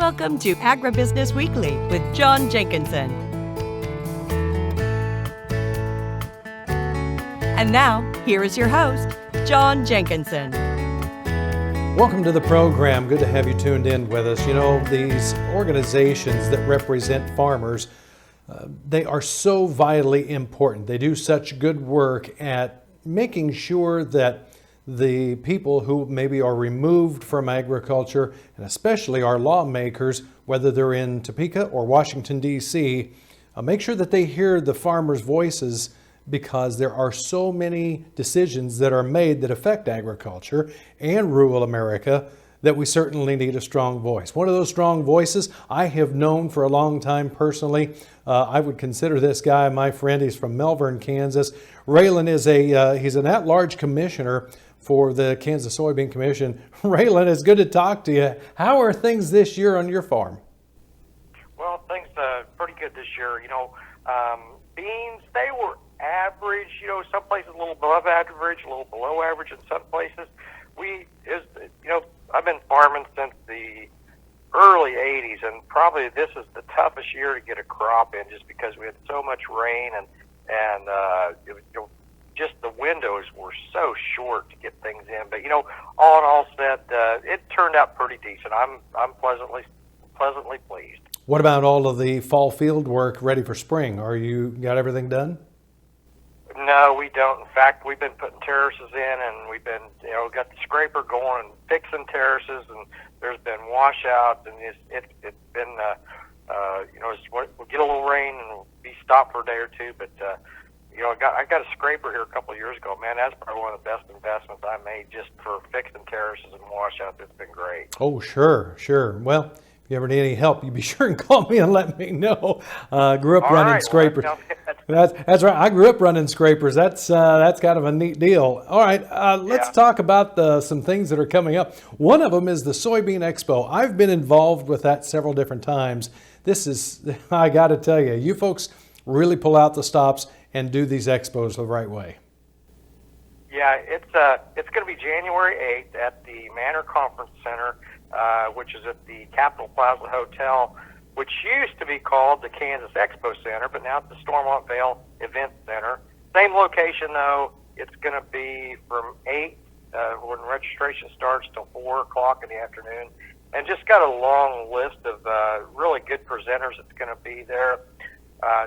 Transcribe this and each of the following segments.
Welcome to Agri Business Weekly with John Jenkinson. And now, here is your host, John Jenkinson. Welcome to the program. Good to have you tuned in with us. You know, these organizations that represent farmers, they are so vitally important. They do such good work at making sure that the people who maybe are removed from agriculture, and especially our lawmakers, whether they're in Topeka or Washington, D.C., make sure that they hear the farmers' voices, because there are so many decisions that are made that affect agriculture and rural America that we certainly need a strong voice. One of those strong voices I have known for a long time personally. I would consider this guy my friend. He's from Melvern, Kansas. Raylen is he's an at-large commissioner for the Kansas Soybean Commission. Raylen, it's good to talk to you. How are things this year on your farm? Well, things pretty good this year. You know, beans, they were average. You know, some places a little above average, a little below average in some places. I've been farming since the early 80s, and probably this is the toughest year to get a crop in, just because we had so much rain and just the windows were so short to get things in. But all in all said, it turned out pretty decent. I'm pleasantly pleased. What about all of the fall field work ready for spring? Are you got everything done? No, we don't. In fact, we've been putting terraces in, and we've been, got the scraper going and fixing terraces, and there's been washouts, and it's been, we'll get a little rain and we'll be stopped for a day or two, but, I got a scraper here a couple of years ago. Man, that's probably one of the best investments I made just for fixing terraces and washouts. It's been great. Oh, sure. Well, if you ever need any help, you be sure and call me and let me know. Grew up running scrapers. That's right. I grew up running scrapers. That's kind of a neat deal. All right, let's talk about some things that are coming up. One of them is the Soybean Expo. I've been involved with that several different times. This is, I got to tell you, you folks really pull out the stops and do these expos the right way. Yeah, it's going to be January 8th at the Manor Conference Center, which is at the Capitol Plaza Hotel, which used to be called the Kansas Expo Center, but now it's the Stormont Vale Event Center. Same location, though. It's going to be from 8 when registration starts till 4 o'clock in the afternoon. And just got a long list of really good presenters that's going to be there.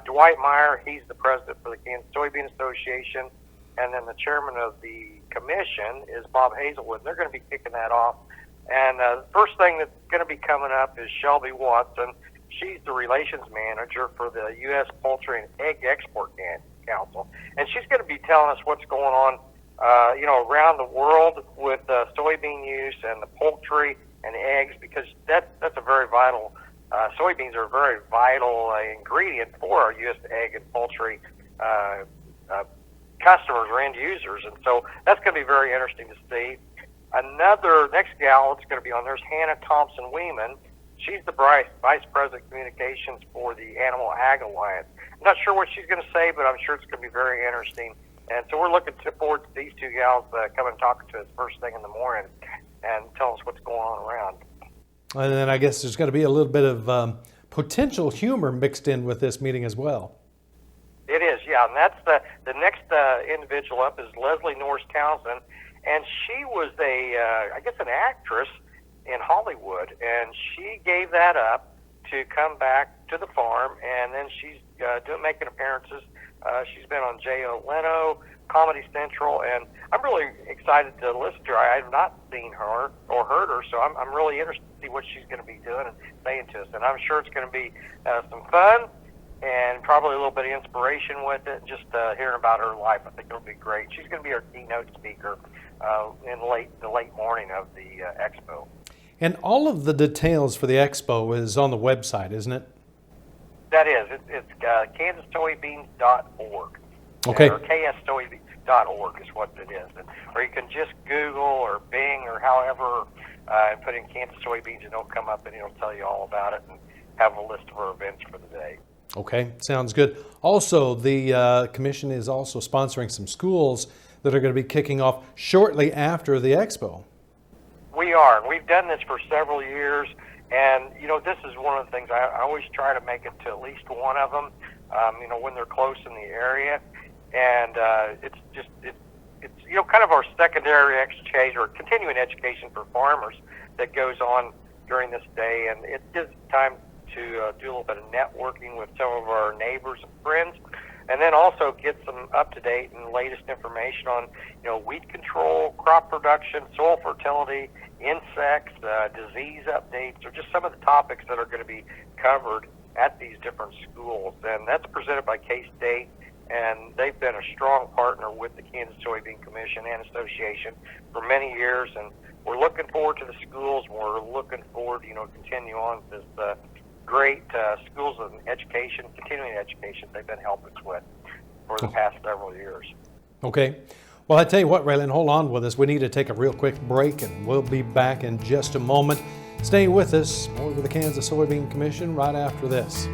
Dwight Meyer, he's the president for the Kansas Soybean Association, and then the chairman of the commission is Bob Hazelwood. They're going to be kicking that off. And the first thing that's going to be coming up is Shelby Watson. She's the relations manager for the U.S. Poultry and Egg Export Council, and she's going to be telling us what's going on, around the world with soybean use and the poultry and eggs, because that's a very vital. Soybeans are a very vital ingredient for our U.S. egg and poultry customers or end users, and so that's going to be very interesting to see. Next gal that's going to be on there is Hannah Thompson-Weeman. She's the Vice President Communications for the Animal Ag Alliance. I'm not sure what she's going to say, but I'm sure it's going to be very interesting. And so we're looking forward to these two gals coming and talking to us first thing in the morning and tell us what's going on around. And then I guess there's going to be a little bit of potential humor mixed in with this meeting as well. It is, yeah. And that's the next individual up is Leslie Norris Townsend. And she was an actress in Hollywood, and she gave that up to come back to the farm, and then she's making appearances. She's been on J.O. Leno, Comedy Central, and I'm really excited to listen to her. I have not seen her or heard her, so I'm really interested to see what she's going to be doing and saying to us. And I'm sure it's going to be some fun and probably a little bit of inspiration with it, just hearing about her life. I think it'll be great. She's going to be our keynote speaker in the late morning of the expo. And all of the details for the expo is on the website, isn't it? That is. It's kansassoybeans.org. Okay. Or kssoybeans.org is what it is. Or you can just Google or Bing or however and put in Kansas Soybeans, and it'll come up and it'll tell you all about it and have a list of our events for the day. Okay, sounds good. Also, the commission is also sponsoring some schools that are going to be kicking off shortly after the expo. We are. We've done this for several years, And, this is one of the things I always try to make it to at least one of them, when they're close in the area. And it's kind of our secondary exchange or continuing education for farmers that goes on during this day. And it gives time to do a little bit of networking with some of our neighbors and friends, and then also get some up-to-date and latest information on, weed control, crop production, soil fertility, insects, disease updates, or just some of the topics that are going to be covered at these different schools. And that's presented by K-State, and they've been a strong partner with the Kansas Soybean Commission and Association for many years, and we're looking forward to the schools. We're looking forward, continue on this great schools of education, continuing education they've been helping us with for the past several years. Okay. Well, I tell you what, Raylen, hold on with us. We need to take a real quick break, and we'll be back in just a moment. Stay with us. More with the Kansas Soybean Commission right after this.